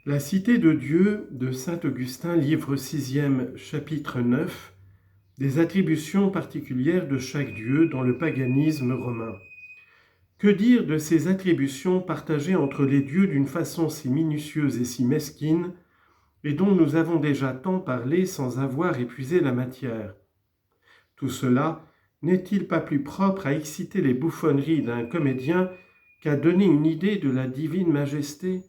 La Cité de Dieu de saint Augustin, livre 6e, chapitre 9, des attributions particulières de chaque dieu dans le paganisme romain. Que dire de ces attributions partagées entre les dieux d'une façon si minutieuse et si mesquine, et dont nous avons déjà tant parlé sans avoir épuisé la matière? Tout cela n'est-il pas plus propre à exciter les bouffonneries d'un comédien qu'à donner une idée de la divine majesté?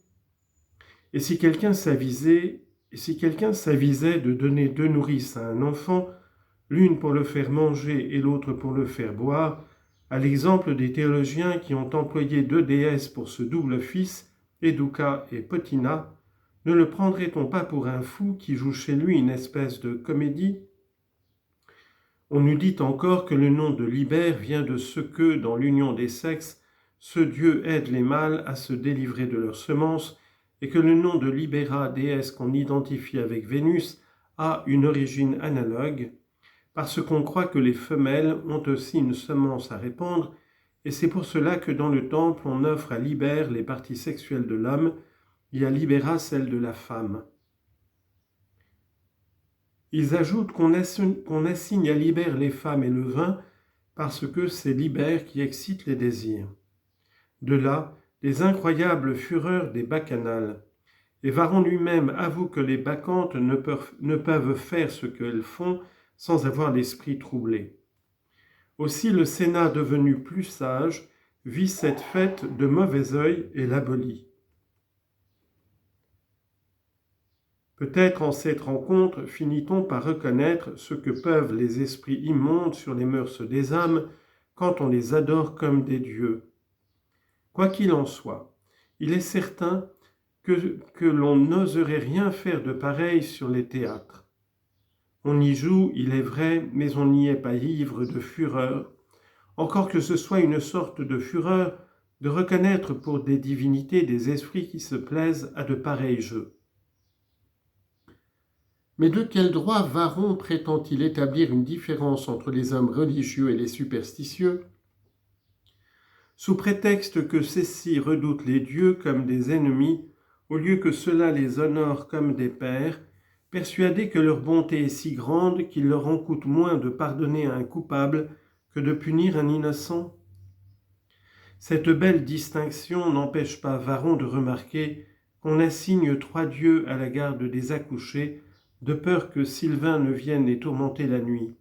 Et si quelqu'un s'avisait de donner 2 nourrices à un enfant, l'une pour le faire manger et l'autre pour le faire boire, à l'exemple des théologiens qui ont employé 2 déesses pour ce double fils, Educa et Potina, ne le prendrait-on pas pour un fou qui joue chez lui une espèce de comédie? On nous dit encore que le nom de Liber vient de ce que, dans l'union des sexes, ce Dieu aide les mâles à se délivrer de leurs semences, et que le nom de Libera, déesse qu'on identifie avec Vénus, a une origine analogue, parce qu'on croit que les femelles ont aussi une semence à répandre, et c'est pour cela que dans le temple on offre à Liber les parties sexuelles de l'homme et à Libera celles de la femme. Ils ajoutent qu'on assigne à Liber les femmes et le vin parce que c'est Liber qui excite les désirs. De là, les incroyables fureurs des bacchanales. Et Varron lui-même avoue que les bacchantes ne peuvent faire ce qu'elles font sans avoir l'esprit troublé. Aussi le Sénat devenu plus sage vit cette fête de mauvais œil et l'abolit. Peut-être en cette rencontre finit-on par reconnaître ce que peuvent les esprits immondes sur les mœurs des âmes quand on les adore comme des dieux. Quoi qu'il en soit, il est certain que l'on n'oserait rien faire de pareil sur les théâtres. On y joue, il est vrai, mais on n'y est pas ivre de fureur, encore que ce soit une sorte de fureur de reconnaître pour des divinités des esprits qui se plaisent à de pareils jeux. Mais de quel droit Varron prétend-il établir une différence entre les hommes religieux et les superstitieux? Sous prétexte que ceux-ci redoutent les dieux comme des ennemis, au lieu que cela les honore comme des pères, persuadés que leur bonté est si grande qu'il leur en coûte moins de pardonner à un coupable que de punir un innocent? Cette belle distinction n'empêche pas Varron de remarquer qu'on assigne 3 dieux à la garde des accouchés, de peur que Sylvain ne vienne les tourmenter la nuit.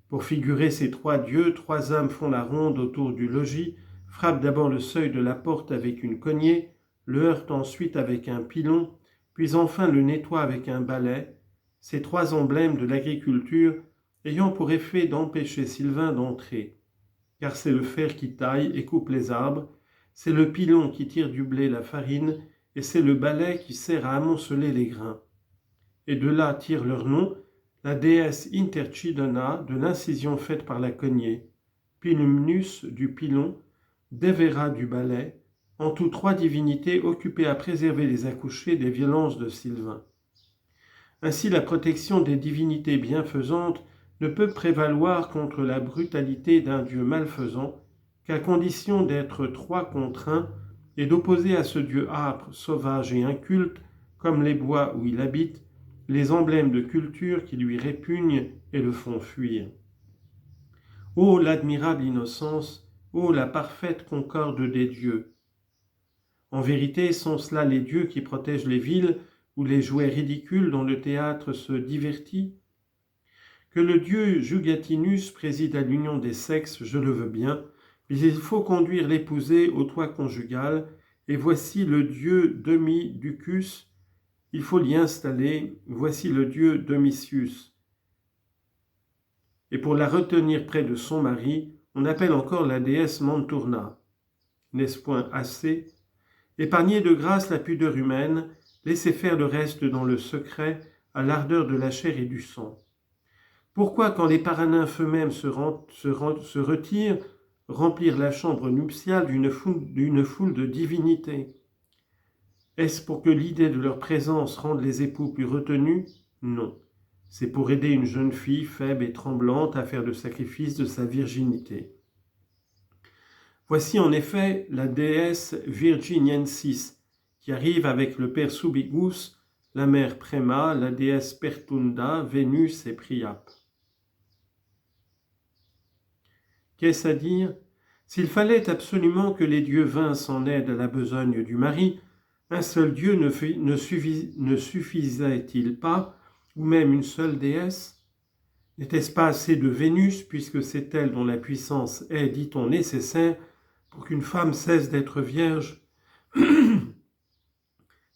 Pour figurer ces 3 dieux, 3 hommes font la ronde autour du logis, frappent d'abord le seuil de la porte avec une cognée, le heurtent ensuite avec un pilon, puis enfin le nettoient avec un balai, ces 3 emblèmes de l'agriculture ayant pour effet d'empêcher Sylvain d'entrer. Car c'est le fer qui taille et coupe les arbres, c'est le pilon qui tire du blé la farine, et c'est le balai qui sert à amonceler les grains. Et de là tire leur nom la déesse Intercidona de l'incision faite par la cognée, Pilumnus du pilon, Devera du balai, en tout 3 divinités occupées à préserver les accouchés des violences de Sylvain. Ainsi la protection des divinités bienfaisantes ne peut prévaloir contre la brutalité d'un dieu malfaisant qu'à condition d'être 3 contre 1 et d'opposer à ce dieu âpre, sauvage et inculte, comme les bois où il habite, les emblèmes de culture qui lui répugnent et le font fuir. Ô l'admirable innocence, ô la parfaite concorde des dieux! En vérité, sont-ce là les dieux qui protègent les villes ou les jouets ridicules dont le théâtre se divertit? Que le dieu Jugatinus préside à l'union des sexes, je le veux bien, mais il faut conduire l'épousée au toit conjugal, et voici le dieu Demi-Ducus, il faut l'y installer, voici le dieu Domitius. Et pour la retenir près de son mari, on appelle encore la déesse Manturna. N'est-ce point assez? Épargnez de grâce la pudeur humaine, laissez faire le reste dans le secret, à l'ardeur de la chair et du sang. Pourquoi, quand les paranymphes eux-mêmes se retirent, remplir la chambre nuptiale d'une foule de divinités? Est-ce pour que l'idée de leur présence rende les époux plus retenus? Non. C'est pour aider une jeune fille faible et tremblante à faire le sacrifice de sa virginité. Voici en effet la déesse Virginiensis, qui arrive avec le père Subigus, la mère Préma, la déesse Pertunda, Vénus et Priape. Qu'est-ce à dire? S'il fallait absolument que les dieux vinssent en aide à la besogne du mari, un seul dieu ne suffisait-il pas, ou même une seule déesse? N'était-ce pas assez de Vénus, puisque c'est elle dont la puissance est, dit-on, nécessaire pour qu'une femme cesse d'être vierge?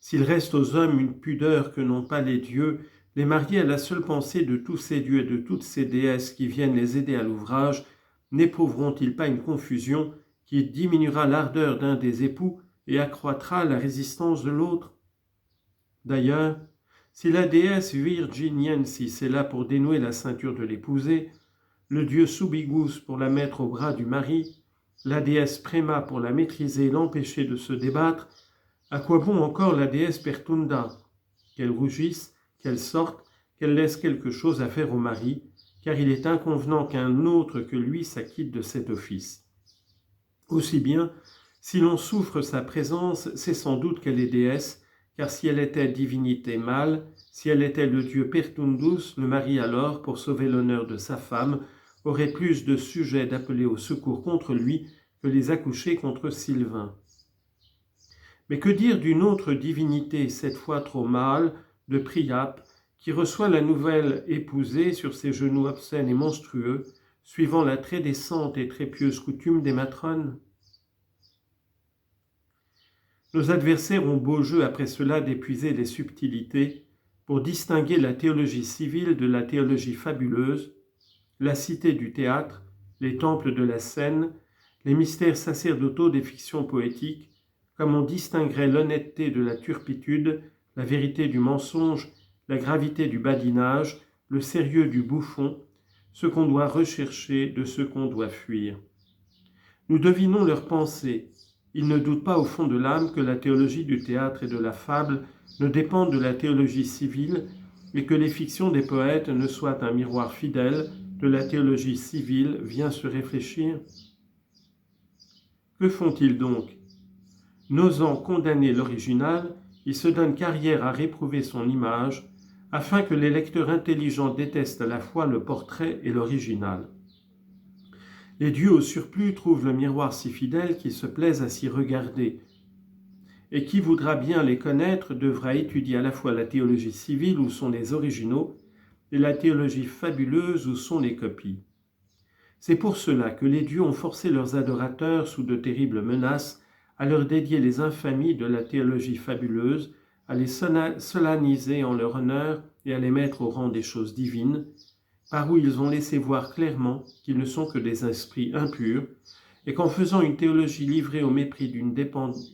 S'il reste aux hommes une pudeur que n'ont pas les dieux, les mariés à la seule pensée de tous ces dieux et de toutes ces déesses qui viennent les aider à l'ouvrage, n'éprouveront-ils pas une confusion qui diminuera l'ardeur d'un des époux et accroîtra la résistance de l'autre? D'ailleurs, si la déesse Virginiensis est là pour dénouer la ceinture de l'épousée, le dieu Subigus pour la mettre au bras du mari, la déesse Préma pour la maîtriser et l'empêcher de se débattre, à quoi bon encore la déesse Pertunda? Qu'elle rougisse, qu'elle sorte, qu'elle laisse quelque chose à faire au mari, car il est inconvenant qu'un autre que lui s'acquitte de cet office. Aussi bien, si l'on souffre sa présence, c'est sans doute qu'elle est déesse, car si elle était divinité mâle, si elle était le dieu Pertundus, le mari alors, pour sauver l'honneur de sa femme, aurait plus de sujets d'appeler au secours contre lui que les accouchés contre Sylvain. Mais que dire d'une autre divinité, cette fois trop mâle, de Priape, qui reçoit la nouvelle épousée sur ses genoux obscènes et monstrueux, suivant la très décente et très pieuse coutume des matrones? Nos adversaires ont beau jeu après cela d'épuiser les subtilités pour distinguer la théologie civile de la théologie fabuleuse, la cité du théâtre, les temples de la scène, les mystères sacerdotaux des fictions poétiques, comme on distinguerait l'honnêteté de la turpitude, la vérité du mensonge, la gravité du badinage, le sérieux du bouffon, ce qu'on doit rechercher de ce qu'on doit fuir. Nous devinons leurs pensées. Ils ne doutent pas au fond de l'âme que la théologie du théâtre et de la fable ne dépendent de la théologie civile et que les fictions des poètes ne soient un miroir fidèle de la théologie civile vient se réfléchir. Que font-ils donc? N'osant condamner l'original, ils se donnent carrière à réprouver son image, afin que les lecteurs intelligents détestent à la fois le portrait et l'original. Les dieux au surplus trouvent le miroir si fidèle qu'ils se plaisent à s'y regarder. Et qui voudra bien les connaître devra étudier à la fois la théologie civile où sont les originaux et la théologie fabuleuse où sont les copies. C'est pour cela que les dieux ont forcé leurs adorateurs sous de terribles menaces à leur dédier les infamies de la théologie fabuleuse, à les solenniser en leur honneur et à les mettre au rang des choses divines, par où ils ont laissé voir clairement qu'ils ne sont que des esprits impurs, et qu'en faisant d'une théologie livrée au mépris d'une dépendance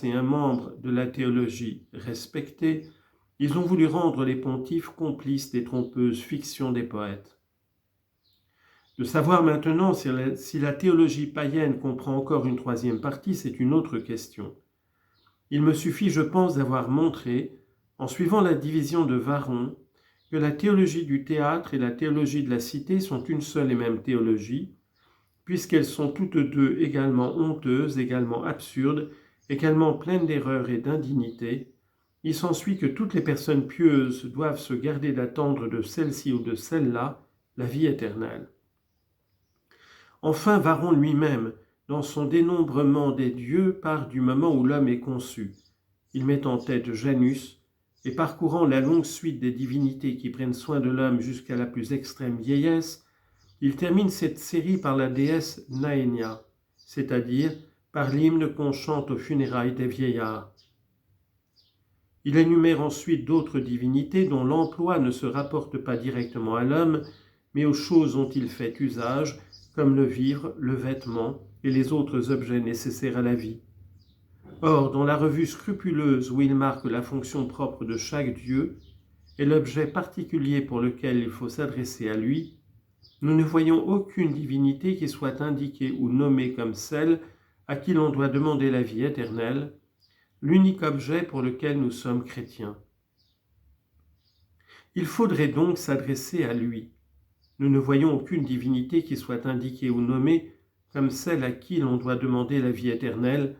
et un membre de la théologie respecté, ils ont voulu rendre les pontifes complices des trompeuses fictions des poètes. De savoir maintenant si la théologie païenne comprend encore une troisième partie, c'est une autre question. Il me suffit, je pense, d'avoir montré, en suivant la division de Varron, que la théologie du théâtre et la théologie de la cité sont une seule et même théologie, puisqu'elles sont toutes deux également honteuses, également absurdes, également pleines d'erreurs et d'indignité. Il s'ensuit que toutes les personnes pieuses doivent se garder d'attendre de celle-ci ou de celle-là la vie éternelle. Enfin, Varron lui-même, dans son dénombrement des dieux, part du moment où l'homme est conçu. Il met en tête Janus, et parcourant la longue suite des divinités qui prennent soin de l'homme jusqu'à la plus extrême vieillesse, il termine cette série par la déesse Naénia, c'est-à-dire par l'hymne qu'on chante aux funérailles des vieillards. Il énumère ensuite d'autres divinités dont l'emploi ne se rapporte pas directement à l'homme, mais aux choses dont il fait usage, comme le vivre, le vêtement et les autres objets nécessaires à la vie. Or, dans la revue scrupuleuse où il marque la fonction propre de chaque dieu et l'objet particulier pour lequel il faut s'adresser à lui, nous ne voyons aucune divinité qui soit indiquée ou nommée comme celle à qui l'on doit demander la vie éternelle, l'unique objet pour lequel nous sommes chrétiens. Il faudrait donc s'adresser à lui. Nous ne voyons aucune divinité qui soit indiquée ou nommée comme celle à qui l'on doit demander la vie éternelle,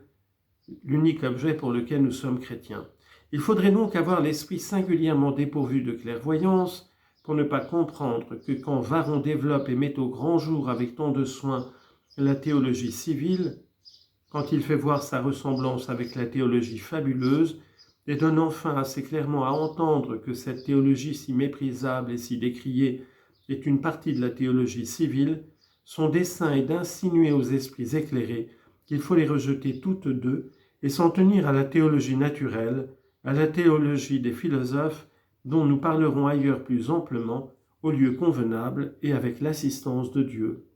l'unique objet pour lequel nous sommes chrétiens. Il faudrait donc avoir l'esprit singulièrement dépourvu de clairvoyance pour ne pas comprendre que quand Varron développe et met au grand jour avec tant de soin la théologie civile, quand il fait voir sa ressemblance avec la théologie fabuleuse et donne enfin assez clairement à entendre que cette théologie si méprisable et si décriée est une partie de la théologie civile, son dessein est d'insinuer aux esprits éclairés qu'il faut les rejeter toutes deux et s'en tenir à la théologie naturelle, à la théologie des philosophes dont nous parlerons ailleurs plus amplement, au lieu convenable et avec l'assistance de Dieu.